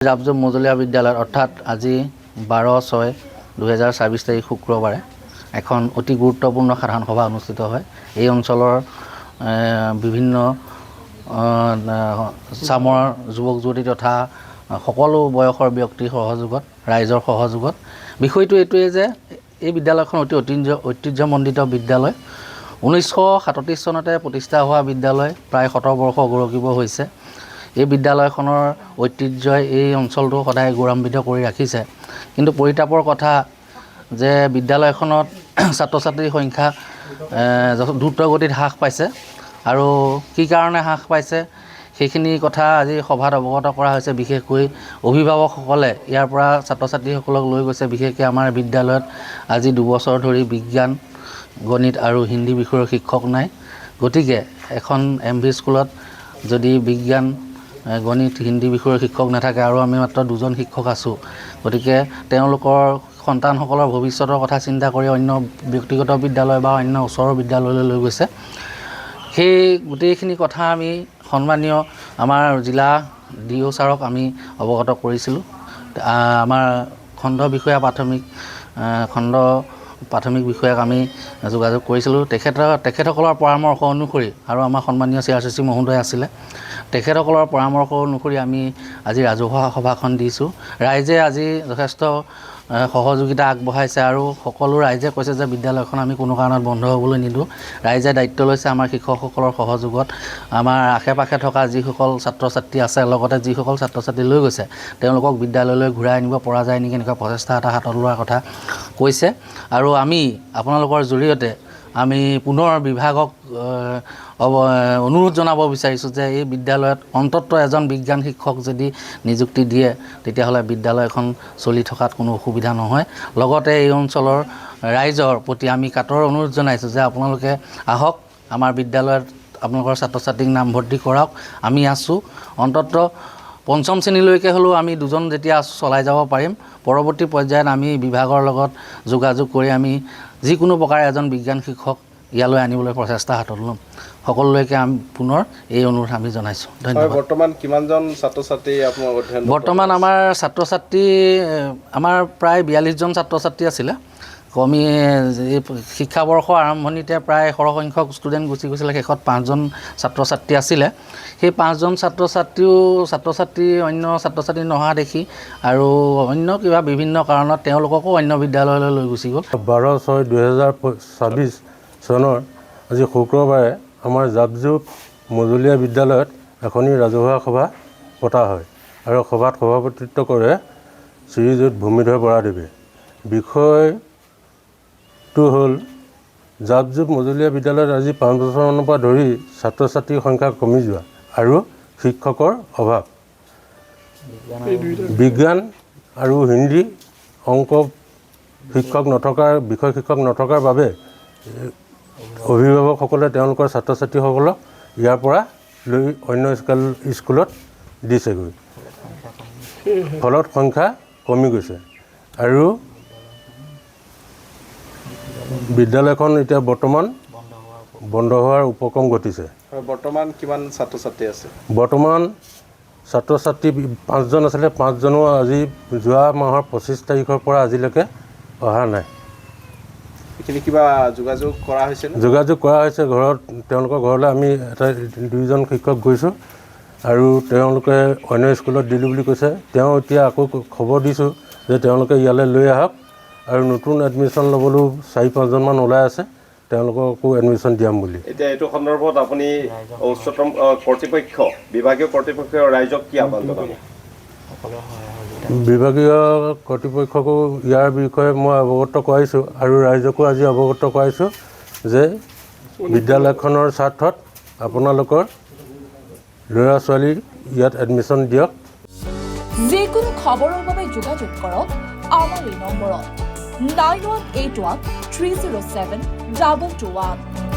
জাবজুব মজলীয়া বিদ্যালয়ত অৰ্থাৎ আজি 12/6/2024 তাৰিখ শুক্ৰবাৰে এখন অতি গুৰুত্বপূৰ্ণ সাধাৰণ সভা অনুষ্ঠিত হয়। এই অঞ্চলৰ বিভিন্ন চামৰ যুৱক যুৱতী তথা সকলো বয়সৰ ব্যক্তিৰ সহযোগত ৰাইজৰ সহযোগত বিষয়টো এইটোৱে যে এই বিদ্যালয়খন অতি ঐতিহ্যমণ্ডিত বিদ্যালয়। 1937 চনতে প্ৰতিষ্ঠা হোৱা বিদ্যালয় প্ৰায় 70 বৰ্ষ গৌৰৱিব হৈছে। এই বিদ্যালয়খনৰ ঐতিহ্যই এই অঞ্চলটো সদায় গৌৰৱান্বিত কৰি ৰাখিছে। কিন্তু পৰিতাপৰ কথা যে বিদ্যালয়খনত ছাত্ৰ ছাত্ৰীৰ সংখ্যা দ্ৰুতগতিত হ্ৰাস পাইছে আৰু কি কাৰণে হ্ৰাস পাইছে সেইখিনি কথা আজি সভাত অৱগত কৰা হৈছে। বিশেষকৈ অভিভাৱকসকলে ইয়াৰ পৰা ছাত্ৰ ছাত্ৰীসকলক লৈ গৈছে। বিশেষকৈ আমাৰ বিদ্যালয়ত আজি 2 বছৰ ধৰি বিজ্ঞান, গণিত আৰু হিন্দী বিষয়ৰ শিক্ষক নাই। গতিকে এখন MV স্কুলত যদি বিজ্ঞান, গণিত, হিন্দী বিষয়ৰ শিক্ষক নাথাকে আৰু আমি মাত্ৰ 2জন শিক্ষক আছোঁ, গতিকে তেওঁলোকৰ সন্তানসকলৰ ভৱিষ্যতৰ কথা চিন্তা কৰি অন্য ব্যক্তিগত বিদ্যালয় বা অন্য ওচৰৰ বিদ্যালয়লৈ লৈ গৈছে। সেই গোটেইখিনি কথা আমি সন্মানীয় আমাৰ জিলা DO ছাৰক আমি অৱগত কৰিছিলোঁ। আমাৰ খণ্ড প্ৰাথমিক বিষয়াক আমি যোগাযোগ কৰিছিলোঁ। তেখেতসকলৰ পৰামৰ্শ অনুসৰি আৰু আমাৰ সন্মানীয় CRCC মহোদয় আছিলে, তেখেতসকলৰ পৰামৰ্শ অনুসৰি আমি আজি ৰাজহুৱা সভাখন দিছোঁ। ৰাইজে আজি যথেষ্ট সহযোগিতা আগবঢ়াইছে আৰু সকলো ৰাইজে কৈছে যে বিদ্যালয়খন আমি কোনো কাৰণত বন্ধ হ'বলৈ নিদিওঁ। ৰাইজে দায়িত্ব লৈছে আমাৰ শিক্ষকসকলৰ সহযোগত। আমাৰ আশে পাশে থকা যিসকল ছাত্ৰ ছাত্ৰী আছে, লগতে যিসকল ছাত্ৰ ছাত্ৰী লৈ গৈছে তেওঁলোকক বিদ্যালয়লৈ ঘূৰাই আনিব পৰা যায় নেকি এনেকুৱা প্ৰচেষ্টা এটা হাতত লোৱাৰ কথা কৈছে। আৰু আমি আপোনালোকৰ জৰিয়তে আমি পুনৰ বিভাগক অনুৰোধ জনাব বিচাৰিছোঁ যে এই বিদ্যালয়ত অন্ততঃ এজন বিজ্ঞান শিক্ষক যদি নিযুক্তি দিয়ে তেতিয়াহ'লে বিদ্যালয়খন চলি থকাত কোনো অসুবিধা নহয়। লগতে এই অঞ্চলৰ ৰাইজৰ প্ৰতি আমি কাতৰ অনুৰোধ জনাইছোঁ যে আপোনালোকে আহক, আমাৰ বিদ্যালয়ত আপোনালোকৰ ছাত্ৰ ছাত্ৰীক নামভৰ্তি কৰাওক। আমি আছোঁ, অন্ততঃ 5ম শ্ৰেণীলৈকে হ'লেও আমি 2জন যেতিয়া চলাই যাব পাৰিম। পৰৱৰ্তী পৰ্যায়ত আমি বিভাগৰ লগত যোগাযোগ কৰি আমি যিকোনো প্ৰকাৰে এজন বিজ্ঞান শিক্ষক ইয়ালৈ আনিবলৈ প্ৰচেষ্টা হাতত ল'ম। সকলোলৈকে আমি পুনৰ এই অনুৰোধ আমি জনাইছোঁ। ধন্যবাদ। বৰ্তমান কিমানজন ছাত্ৰ ছাত্ৰী আপোনাৰ অধ্যয়ন? বৰ্তমান আমাৰ ছাত্ৰ ছাত্ৰী প্ৰায় 42জন ছাত্ৰ ছাত্ৰী আছিলে। কমি এই শিক্ষাবৰ্ষ আৰম্ভণিতে প্ৰায় সৰহসংখ্যক ষ্টুডেণ্ট গুচি গৈছিলে। শেষত 5জন ছাত্ৰ ছাত্ৰী আছিলে। সেই 5জন ছাত্ৰ ছাত্ৰী অন্য ছাত্ৰ ছাত্ৰী নহা দেখি আৰু অন্য কিবা বিভিন্ন কাৰণত তেওঁলোককো অন্য বিদ্যালয়লৈ লৈ গুচি গ'ল। 12/6/2024 চনৰ আজি শুক্ৰবাৰে আমাৰ জাবজুব মজলীয়া বিদ্যালয়ত এখনি ৰাজহুৱা সভা পতা হয় আৰু সভাত সভাপতিত্ব কৰে শ্ৰীযুত ভূমিধৰ বৰাদেৱে। বিষয়টো হ'ল জাবজুব মজলীয়া বিদ্যালয়ত আজি 5 বছৰমানৰ পৰা ধৰি ছাত্ৰ ছাত্ৰীৰ সংখ্যা কমি যোৱা আৰু শিক্ষকৰ অভাৱ। বিজ্ঞান আৰু হিন্দী, অংক বিষয় শিক্ষক নথকাৰ বাবে অভিভাৱকসকলে তেওঁলোকৰ ছাত্ৰ ছাত্ৰীসকলক ইয়াৰ পৰা লৈ অন্য স্কুলত দিছেগৈ। ফলত সংখ্যা কমি গৈছে আৰু বিদ্যালয়খন এতিয়া বৰ্তমান বন্ধ হোৱাৰ উপক্ৰম ঘটিছে। বৰ্তমান কিমান ছাত্ৰ ছাত্ৰী আছে? বৰ্তমান ছাত্ৰ ছাত্ৰী 5জন আছিলে। 5জনো আজি যোৱা মাহৰ 25 তাৰিখৰ পৰা আজিলৈকে অহা নাই। এইখিনি কিবা যোগাযোগ কৰা হৈছে? যোগাযোগ কৰা হৈছে। তেওঁলোকৰ ঘৰলৈ আমি 2জন শিক্ষক গৈছোঁ আৰু তেওঁলোকে অন্য স্কুলত দিলোঁ বুলি কৈছে। তেওঁ এতিয়া আকৌ খবৰ দিছোঁ যে তেওঁলোকে ইয়ালৈ লৈ আহক আৰু নতুন এডমিশ্যন ল'বলৈও 4-5জনমান ওলাই আছে, তেওঁলোককো এডমিশ্যন দিয়াম বুলি। এতিয়া এইটো সন্দৰ্ভত আপুনি উচ্চতম কৰ্তৃপক্ষ, বিভাগীয় কৰ্তৃপক্ষ ৰাইজক কি আহ্বান জনাব? বিভাগীয় কৰ্তৃপক্ষকো ইয়াৰ বিষয়ে মই অৱগত কৰাইছোঁ আৰু ৰাইজকো আজি অৱগত কৰাইছোঁ যে বিদ্যালয়খনৰ স্বাৰ্থত আপোনালোকৰ ল'ৰা ছোৱালী ইয়াত এডমিশ্যন দিয়ক। যিকোনো খবৰৰ বাবে যোগাযোগ কৰক আমাৰ এই নম্বৰত 9181 307 221।